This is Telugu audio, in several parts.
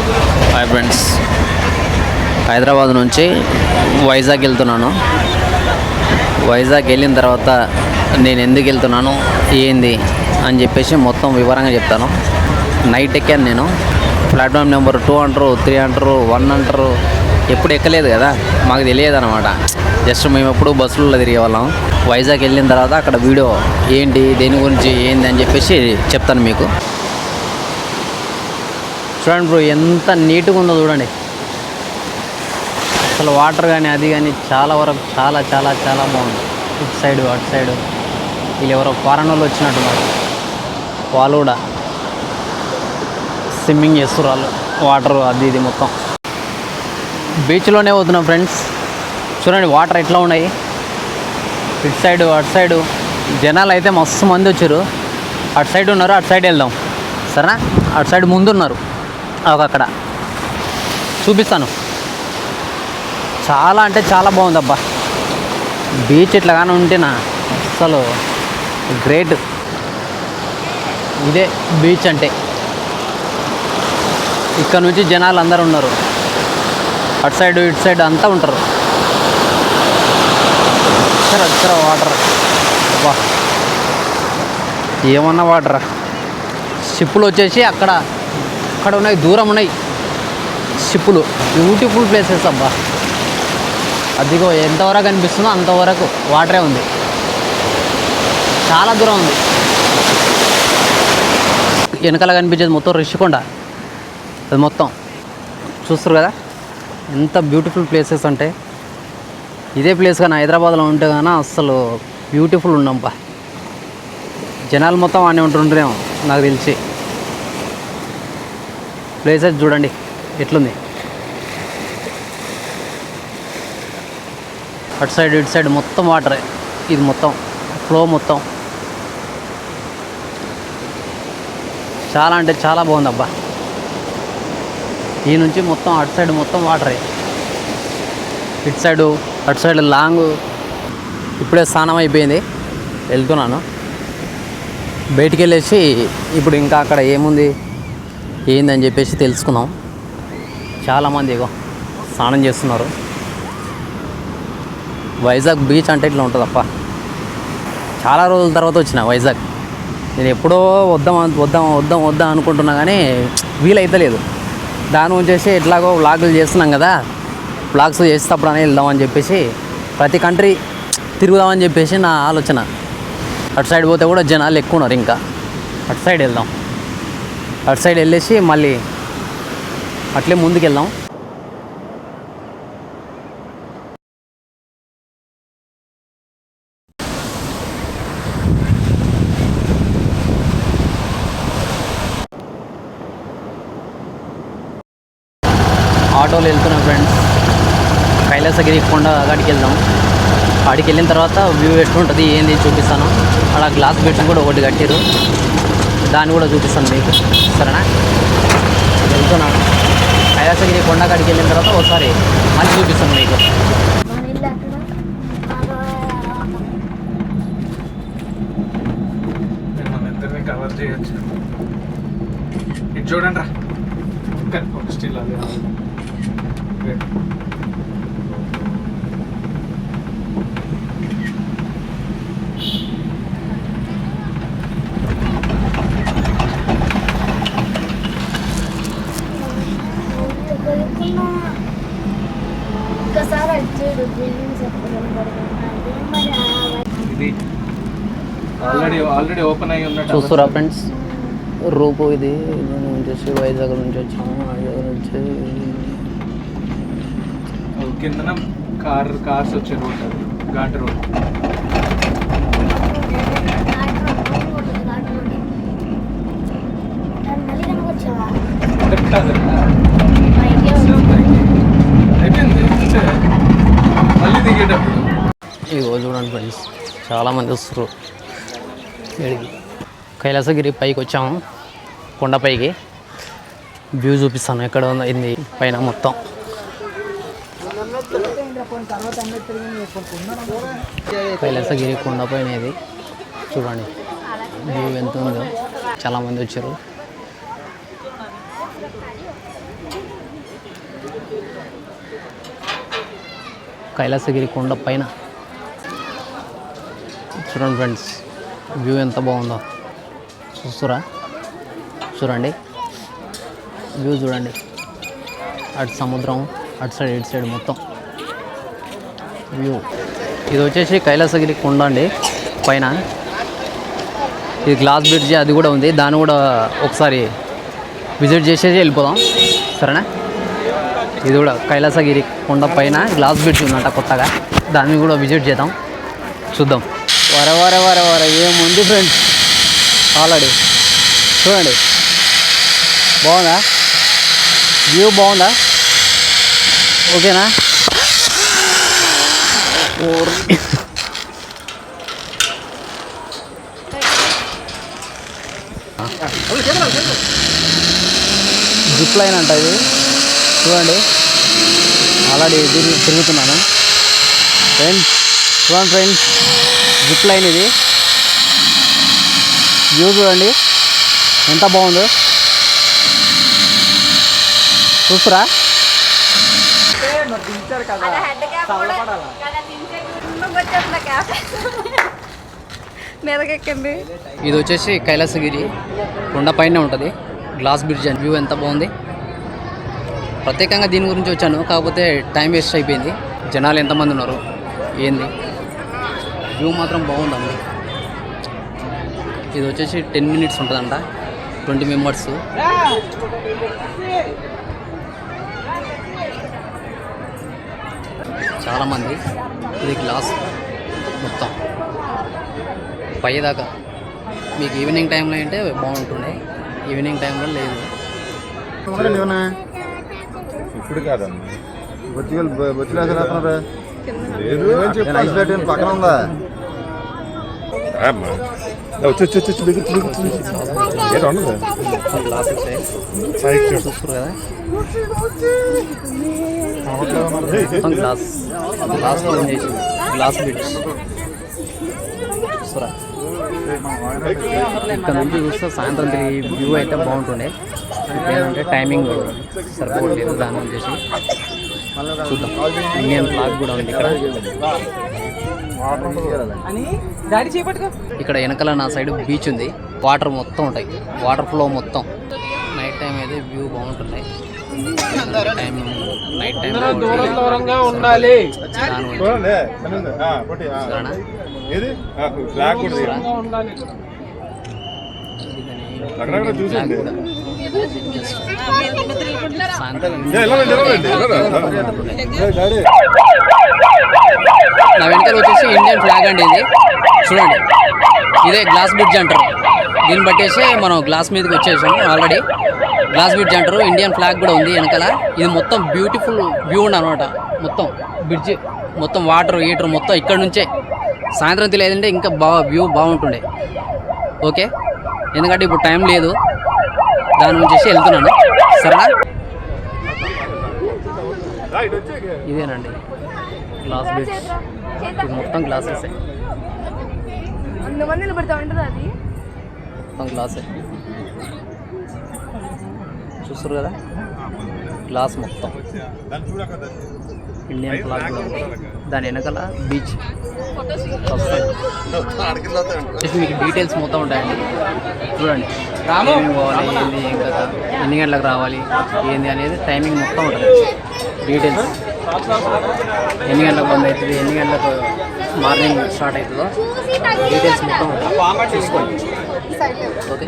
హాయ్ ఫ్రెండ్స్, హైదరాబాద్ నుంచి వైజాగ్ వెళ్తున్నాను. వైజాగ్ వెళ్ళిన తర్వాత నేను ఎందుకు వెళ్తున్నాను ఏంది అని చెప్పేసి మొత్తం వివరంగా చెప్తాను. నైట్ ఎక్కాను నేను. ప్లాట్ఫామ్ నెంబర్ 2 అంటారు, 3 అంటారు, 1 అంటారు. ఎప్పుడు ఎక్కలేదు కదా, మాకు తెలియదు అనమాట. జస్ట్ మేము ఎప్పుడు బస్సులలో తిరిగే వాళ్ళం. వైజాగ్ వెళ్ళిన తర్వాత అక్కడ వీడియో ఏంటి, దేని గురించి ఏంది అని చెప్పేసి చెప్తాను మీకు. చూడండి బ్రో, ఎంత నీట్గా ఉందో చూడండి. అసలు వాటర్ కానీ అది కానీ చాలా వరకు చాలా చాలా చాలా బాగుంది. ఇటు సైడు అటు సైడు వీళ్ళు ఎవరో ఫారెన్ వాళ్ళు వచ్చినట్టున్నారు. వాళ్ళు కూడా స్విమ్మింగ్ చేస్తారు. వాళ్ళు వాటర్ అది ఇది మొత్తం బీచ్లోనే పోతున్నాం ఫ్రెండ్స్. చూడండి వాటర్ ఎట్లా ఉన్నాయి. ఇటు సైడు అటు సైడు జనాలు అయితే మస్తు మంది వచ్చారు. అటు సైడ్ ఉన్నారు, అటు సైడ్ వెళ్దాం సరేనా. అటు సైడ్ ముందున్నారు, అక్కడ చూపిస్తాను. చాలా అంటే చాలా బాగుందబ్బా. బీచ్ ఇట్లా కానీ ఉంటేనా అసలు గ్రేట్. ఇదే బీచ్ అంటే. ఇక్కడ నుంచి జనాలు అందరూ ఉన్నారు. అటు సైడ్ ఇటు సైడ్ అంతా ఉంటారు. అచ్చర వాటర్ అబ్బా, ఏమన్నా వాటర్. షిప్పులు వచ్చేసి అక్కడ ఉన్నాయి, దూరం ఉన్నాయి షిప్పులు. బ్యూటిఫుల్ ప్లేసెస్ అబ్బా. అదిగో ఎంతవరకు అనిపిస్తుందో అంతవరకు వాటరే ఉంది. చాలా దూరం ఉంది. వెనకాల కనిపించేది మొత్తం రిషికొండ. అది మొత్తం చూస్తారు కదా ఎంత బ్యూటిఫుల్ ప్లేసెస్ అంటే. ఇదే ప్లేస్ కానీ హైదరాబాద్లో ఉంటే కానీ అసలు బ్యూటిఫుల్ ఉండంపా. జనాలు మొత్తం అన్నీ ఉంటుంటారేమో నాకు తెలిసి. ప్లేసెస్ చూడండి ఎట్లుంది. అటు సైడ్ ఇటు సైడ్ మొత్తం వాటరే. ఇది మొత్తం ఫ్లో మొత్తం చాలా అంటే చాలా బాగుంది అబ్బా. ఈ నుంచి మొత్తం అటు సైడ్ మొత్తం వాటరే. ఇటు సైడు అటు సైడ్ లాంగ్. ఇప్పుడే స్నానం అయిపోయింది, వెళ్తున్నాను బయటికి వెళ్ళేసి. ఇప్పుడు ఇంకా అక్కడ ఏముంది ఏందని చెప్పేసి తెలుసుకుందాం. చాలామంది ఇగో స్నానం చేస్తున్నారు. వైజాగ్ బీచ్ అంటే ఇట్లా ఉంటుందప్ప. చాలా రోజుల తర్వాత వచ్చిన వైజాగ్. నేను ఎప్పుడో వద్దాం అనుకుంటున్నా కానీ వీలైతలేదు. దాని వచ్చేసి ఎట్లాగో వ్లాగులు చేస్తున్నాం కదా, వ్లాగ్స్ చేసేటప్పుడు వెళ్దామని చెప్పేసి ప్రతి కంట్రీ తిరుగుదామని చెప్పేసి నా ఆలోచన. అటు సైడ్ పోతే కూడా జనాలు ఎక్కువ ఉన్నారు. ఇంకా అటు సైడ్ వెళ్దాం. అటు సైడ్ వెళ్ళేసి మళ్ళీ అట్లే ముందుకు వెళ్దాం. ఆటోలో వెళ్తున్నాం ఫ్రెండ్స్. కైలాసగిరి కొండ అక్కడికి వెళ్దాం. అక్కడికి వెళ్ళిన తర్వాత వ్యూ ఎట్లుంటుంది ఏంది చూపిస్తాను. అక్కడ గ్లాస్ బెడ్స్ కూడా ఒకటి కట్టారు, దాన్ని కూడా చూపిస్తాను మీకు సరేనా. వెళ్తున్నాను కైలాసగిరి కొండ కాడికి వెళ్ళిన తర్వాత ఒకసారి మళ్ళీ చూపిస్తాను మీకు. కవర్ చేయొచ్చు. ఇది చూడండి రా, స్టిల్ అదే ఇది ఆల్రెడీ ఓపెన్ అయ్యి ఉన్నట్టు చూస్తురా ఫ్రెండ్స్. రూపు ఇది వచ్చేసి వైజాగ్ నుంచి వచ్చాము. వైజాగ్ నుంచి కిందన కార్స్ వచ్చే రోడ్, అది ఘాట్ రోడ్. అయిపోయింది మళ్ళీ దిగేటప్పుడు. ఇగో చూడండి ఫ్రెండ్స్, చాలామంది వస్తారు. కైలాసగిరి పైకి వచ్చాము, కొండపైకి. వ్యూ చూపిస్తాను ఎక్కడ ఉంది పైన మొత్తం. కైలాసగిరి కొండపైన ఇది చూడండి వ్యూ ఎంత ఉందో. చాలామంది వచ్చారు. కైలాసగిరి కొండ పైన చూడండి ఫ్రెండ్స్, వ్యూ ఎంత బాగుందో చూడండి వ్యూ చూడండి. అటు సముద్రం, అటు సైడ్ ఇటు సైడ్ మొత్తం వ్యూ. ఇది వచ్చేసి కైలాసగిరి కొండ అండి పైన. ఇది గ్లాస్ బ్రిడ్జ్ అది కూడా ఉంది, దాన్ని కూడా ఒకసారి విజిట్ చేసేసి వెళ్ళిపోదాం, సరేనా? ఇది కూడా కైలాసగిరి కొండ పైన గ్లాస్ బ్రిడ్జ్ ఉందంట కొత్తగా, దాన్ని కూడా విజిట్ చేద్దాం, చూద్దాం. వర ఏముంది ఫ్రెండ్స్ ఆల్రెడీ చూడండి. బాగుందా వ్యూ? బాగుందా? ఓకేనా? జిప్ లైన్ అంట ఇది, చూడండి. ఆల్రెడీ తిరుగుతున్నాను ఫ్రెండ్స్. చూడండి ఫ్రెండ్స్, జిప్ లైన్ ఇది. వ్యూ చూడండి ఎంత బాగుందో, చూస్తురా? ఇది వచ్చేసి కైలాసగిరి కొండ పైన ఉంటుంది గ్లాస్ బ్రిడ్జ్ అని. వ్యూ ఎంత బాగుంది. ప్రత్యేకంగా దీని గురించి వచ్చాను, కాకపోతే టైం వేస్ట్ అయిపోయింది. జనాలు ఎంతమంది ఉన్నారు ఏంది, వ్యూ మాత్రం బాగుందండి. ఇది వచ్చేసి 10 minutes ఉంటుందంట, 20 members. చాలామంది. ఇది గ్లాస్ మొత్తం పైదాకా. మీకు ఈవినింగ్ టైంలో అంటే బాగుంటుండే, ఈవినింగ్ టైంలో లేదు. ఇప్పుడు కాదమ్మా, పక్కన ఉందా? చూస్తారు కదా మొత్తం గ్లాస్ క్లీన్ చేసి, గ్లాస్ బిట్స్ చూస్తారా? ఇక్కడ నుంచి చూస్తే సాయంత్రం తిరిగి వ్యూ అయితే బాగుంటుండే. ఏంటంటే టైమింగ్ సరిపోవట్లేదు, దాని వచ్చేసి చూద్దాం. ఇండియన్ ఫ్లాగ్ కూడా ఉంది ఇక్కడ. ఇక్కడ వెనకాల నా సైడ్ బీచ్ ఉంది, వాటర్ మొత్తం ఉంటాయి, వాటర్ ఫ్లో మొత్తం. నైట్ టైం అయితే వ్యూ బాగుంటుంది. నైట్ టైం ఉండాలి. నా వెనకాల వచ్చేసి ఇండియన్ ఫ్లాగ్ అండి ఇది, చూడండి. ఇదే గ్లాస్ బ్రిడ్జ్ అంటారు, దీన్ని బట్టేసి మనం గ్లాస్ మీదకి వచ్చేసాము ఆల్రెడీ. గ్లాస్ బ్రిడ్జ్ అంటారు, ఇండియన్ ఫ్లాగ్ కూడా ఉంది వెనకాల. ఇది మొత్తం బ్యూటిఫుల్ వ్యూ ఉంది అనమాట. మొత్తం బ్రిడ్జ్ మొత్తం వాటర్ హీటర్ మొత్తం ఇక్కడ నుంచే. సాయంత్రం తెలియదంటే ఇంకా వ్యూ బాగుంటుండే. ఓకే, ఎందుకంటే ఇప్పుడు టైం లేదు, దాని నుంచి వెళ్తున్నాను, సరేనా? ఇదేనండి గ్లాస్ బ్రిడ్జ్, ఇది మొత్తం గ్లాసెస్, మొత్తం గ్లాసే. చూస్తారు కదా గ్లాస్ మొత్తం. ఇండియన్ ఫ్లాగ్ కూడా ఉంది, దాని వెనకాల బీచ్. మీకు డీటెయిల్స్ మొత్తం ఉంటాయండి, చూడండి. ఏమేమి పోవాలి, ఏంది, ఏం కదా, ఎన్ని గంటలకు రావాలి, ఏంది అనేది టైమింగ్ మొత్తం ఉంటుంది. డీటెయిల్స్ ఎన్ని గంటలకు బంద్ అవుతుంది, ఎన్ని గంటలకు మార్నింగ్ స్టార్ట్ అవుతుందో డీటెయిల్స్ మొత్తం ఉంటాయి, చూసుకోండి. ఓకే,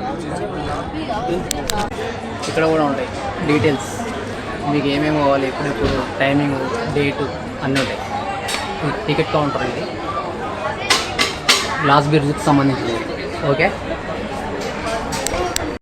ఇక్కడ కూడా ఉంటాయి డీటెయిల్స్, మీకు ఏమేమి కావాలి, ఎప్పుడెప్పుడు, టైమింగ్, డేటు అన్నీ ఉంటాయి. టికెట్ కౌంటర్ ఇది గ్లాస్ బ్రిడ్జ్కి సంబంధించింది. ఓకే.